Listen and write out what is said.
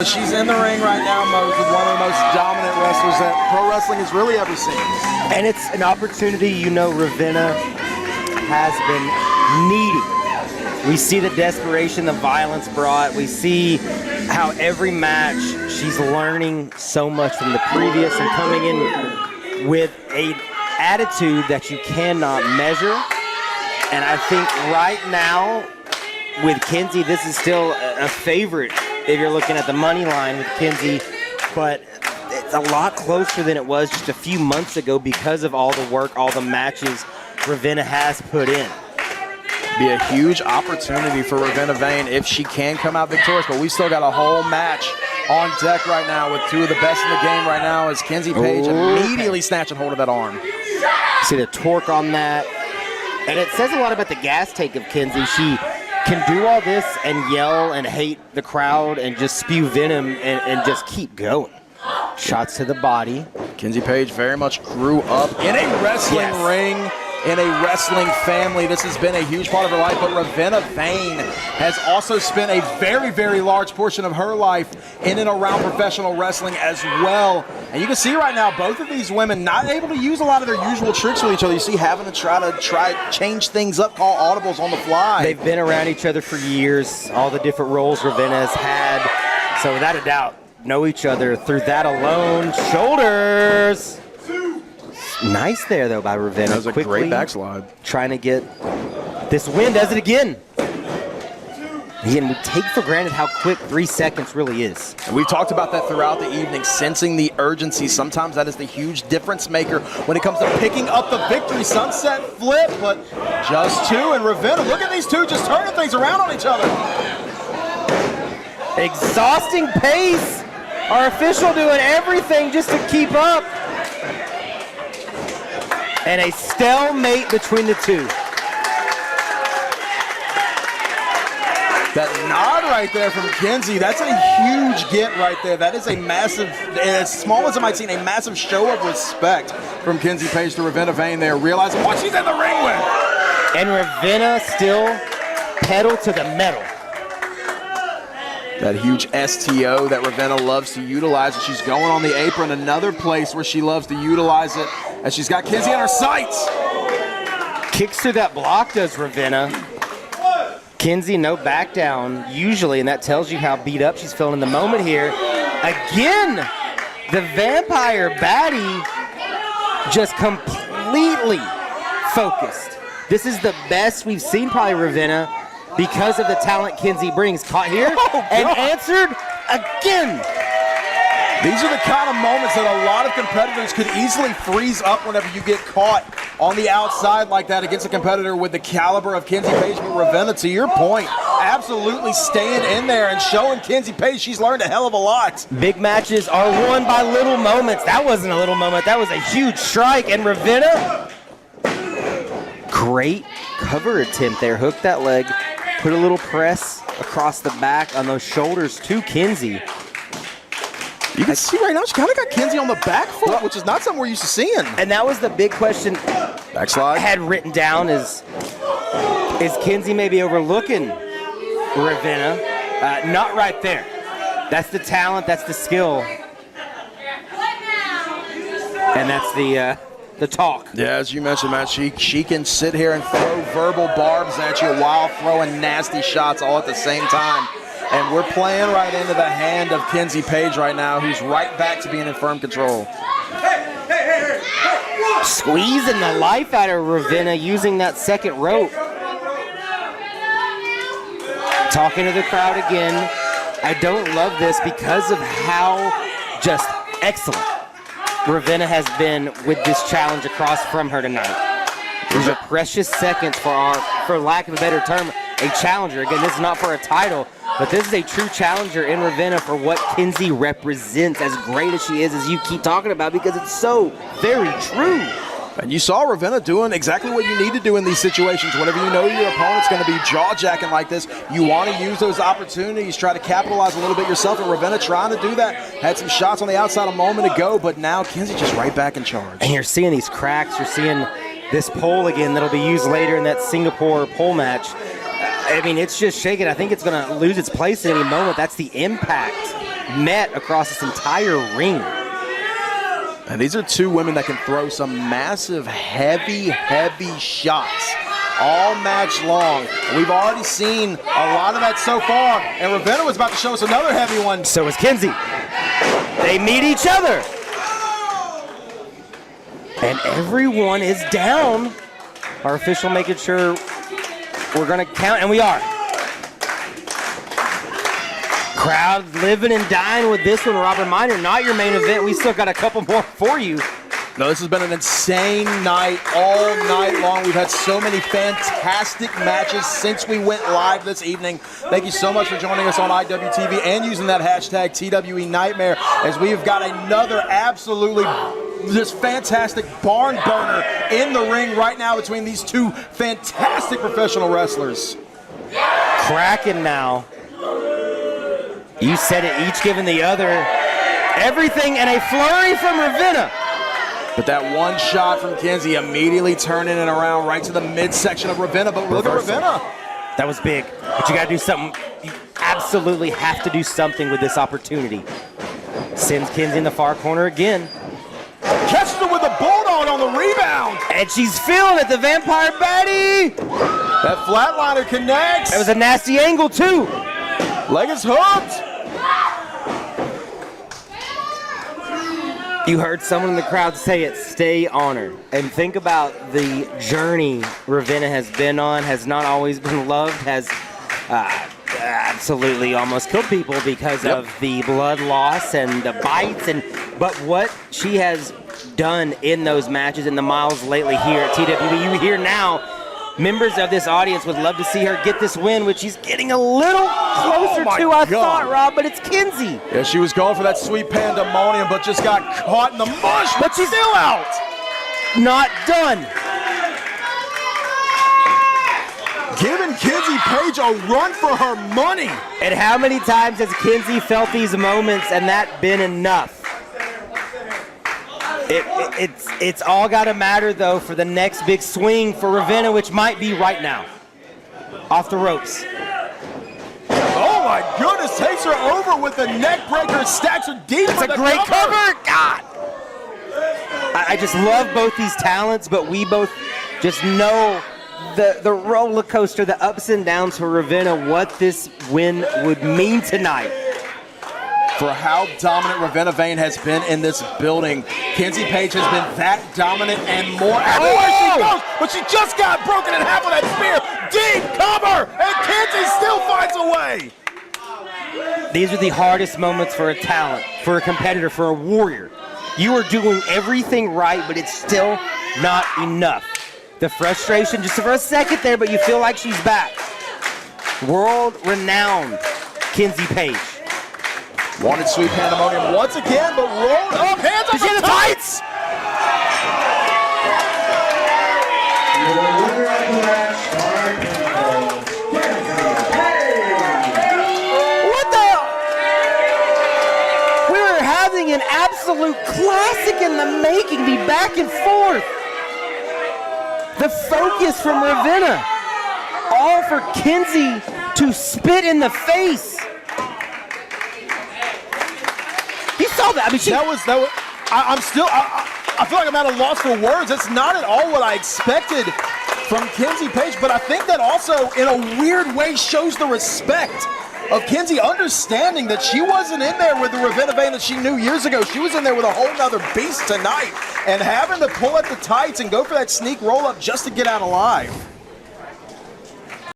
She's in the ring right now, Mose, with one of the most dominant wrestlers that pro wrestling has really ever seen. And it's an opportunity, you know, Ravenna has been needing. We see the desperation the violence brought. We see how every match she's learning so much from the previous and coming in with an attitude that you cannot measure. And I think right now with Kenzie, this is still a favorite if you're looking at the money line with Kenzie, but it's a lot closer than it was just a few months ago because of all the work, all the matches Ravenna has put in. Be a huge opportunity for Ravenna Vane if she can come out victorious, but we still got a whole match on deck right now with two of the best in the game right now as Kenzie Paige immediately snatching hold of that arm. See the torque on that. And it says a lot about the gas tank of Kenzie. She can do all this and yell and hate the crowd and just spew venom and just keep going. Shots to the body. Kenzie Paige very much grew up in a wrestling ring, in a wrestling family. This has been a huge part of her life, but Ravenna Vane has also spent a very, very large portion of her life in and around professional wrestling as well. And you can see right now, both of these women not able to use a lot of their usual tricks with each other. You see having to try change things up, call audibles on the fly. They've been around each other for years, all the different roles Ravenna has had. So without a doubt, know each other through that alone. Shoulders. Nice there, though, by Ravenna. That was a great backslide. Trying to get this win. Does it again. Again, we take for granted how quick 3 seconds really is. And we've talked about that throughout the evening, sensing the urgency. Sometimes that is the huge difference maker when it comes to picking up the victory. Sunset flip, but just two. And Ravenna, look at these two just turning things around on each other. Exhausting pace. Our official doing everything just to keep up. And a stalemate between the two. That nod right there from Kenzie, that's a huge get right there. That is a massive, as small as it might seem, a massive show of respect from Kenzie Paige to Ravenna Vane there, realizing what she's in the ring with. And Ravenna still pedal to the metal. That huge STO that Ravenna loves to utilize, and she's going on the apron, another place where she loves to utilize it, as she's got Kenzie in her sights. Kicks through that block, does Ravenna. Kenzie, no back down, usually, and that tells you how beat up she's feeling in the moment here. Again, the vampire baddie just completely focused. This is the best we've seen probably Ravenna because of the talent Kenzie brings. Caught here and answered again. These are the kind of moments that a lot of competitors could easily freeze up whenever you get caught on the outside like that against a competitor with the caliber of Kenzie Paige. But Ravenna, to your point, absolutely staying in there and showing Kenzie Paige she's learned a hell of a lot. Big matches are won by little moments. That wasn't a little moment. That was a huge strike. And Ravenna, great cover attempt there. Hooked that leg, put a little press across the back on those shoulders to Kenzie. You can see right now, she kind of got Kenzie on the back foot, which is not something we're used to seeing. And that was the big question Backslide. I had written down is Kenzie maybe overlooking Ravenna? Not right there. That's the talent, that's the skill. And that's the talk. Yeah, as you mentioned, Matt, she can sit here and throw verbal barbs at you while throwing nasty shots all at the same time. And we're playing right into the hand of Kenzie Paige right now, who's right back to being in firm control. Squeezing the life out of Ravenna using that second rope. Talking to the crowd again. I don't love this because of how just excellent Ravenna has been with this challenge across from her tonight. These are precious seconds for lack of a better term, a challenger. Again, this is not for a title, but this is a true challenger in Ravenna for what Kenzie represents, as great as she is, as you keep talking about, because it's so very true. And you saw Ravenna doing exactly what you need to do in these situations. Whenever you know your opponent's going to be jaw-jacking like this, you want to use those opportunities, try to capitalize a little bit yourself, and Ravenna trying to do that. Had some shots on the outside a moment ago, but now Kenzie just right back in charge. And you're seeing these cracks. You're seeing this pole again that'll be used later in that Singapore pole match. I mean, it's just shaking. I think it's going to lose its place at any moment. That's the impact met across this entire ring. And these are two women that can throw some massive, heavy shots all match long. We've already seen a lot of that so far, and Ravenna was about to show us another heavy one. So is Kenzie. They meet each other. And everyone is down. Our official making sure we're going to count, and we are. Crowd living and dying with this one, Robert Minor. Not your main event. We still got a couple more for you. No, this has been an insane night all night long. We've had so many fantastic matches since we went live this evening. Thank you so much for joining us on IWTV and using that hashtag TWE Nightmare, as we have got another absolutely just fantastic barn burner in the ring right now between these two fantastic professional wrestlers. Cracking now. You said it, each giving the other everything, and a flurry from Ravenna. But that one shot from Kenzie immediately turning it around right to the midsection of Ravenna. But look at Ravenna. That was big. But you got to do something. You absolutely have to do something with this opportunity. Sends Kenzie in the far corner again. Catches her with a bulldog on the rebound. And she's feeling it, the Vampire Baddie. That flatliner connects. That was a nasty angle, too. Leg is hooked. You heard someone in the crowd say it, stay on her. And think about the journey Ravenna has been on, has not always been loved, has absolutely almost killed people because of the blood loss and the bites. But what she has done in those matches and the miles lately here at TWE, you hear now, members of this audience would love to see her get this win, which she's getting a little closer to, I thought, Rob, but it's Kenzie. Yeah, she was going for that sweet pandemonium, but just got caught in the mush, but she's still out. Not done. Giving Kenzie Paige a run for her money. And how many times has Kenzie felt these moments and that been enough? It's all got to matter, though, for the next big swing for Ravenna, which might be right now. Off the ropes. Oh, my goodness. Takes her over with the neck breaker. Stacks her deep. It's a great cover. God. I just love both these talents, but we both just know the roller coaster, the ups and downs for Ravenna, what this win would mean tonight. For how dominant Ravenna Vane has been in this building. Kenzie Paige has been that dominant and more everywhere she goes, but she just got broken in half with that spear. Deep cover, and Kenzie still finds a way. These are the hardest moments for a talent, for a competitor, for a warrior. You are doing everything right, but it's still not enough. The frustration just for a second there, but you feel like she's back. World-renowned Kenzie Paige. Wanted sweet pandemonium once again, but rolled up, hands up the tights! What the? We were having an absolute classic in the making, the back and forth. The focus from Ravenna. All for Kenzie to spit in the face. You saw that. I mean, I feel like I'm at a loss for words. That's not at all what I expected from Kenzie Paige, but I think that also, in a weird way, shows the respect of Kenzie understanding that she wasn't in there with the Ravenna Vane that she knew years ago. She was in there with a whole nother beast tonight, and having to pull at the tights and go for that sneak roll-up just to get out alive.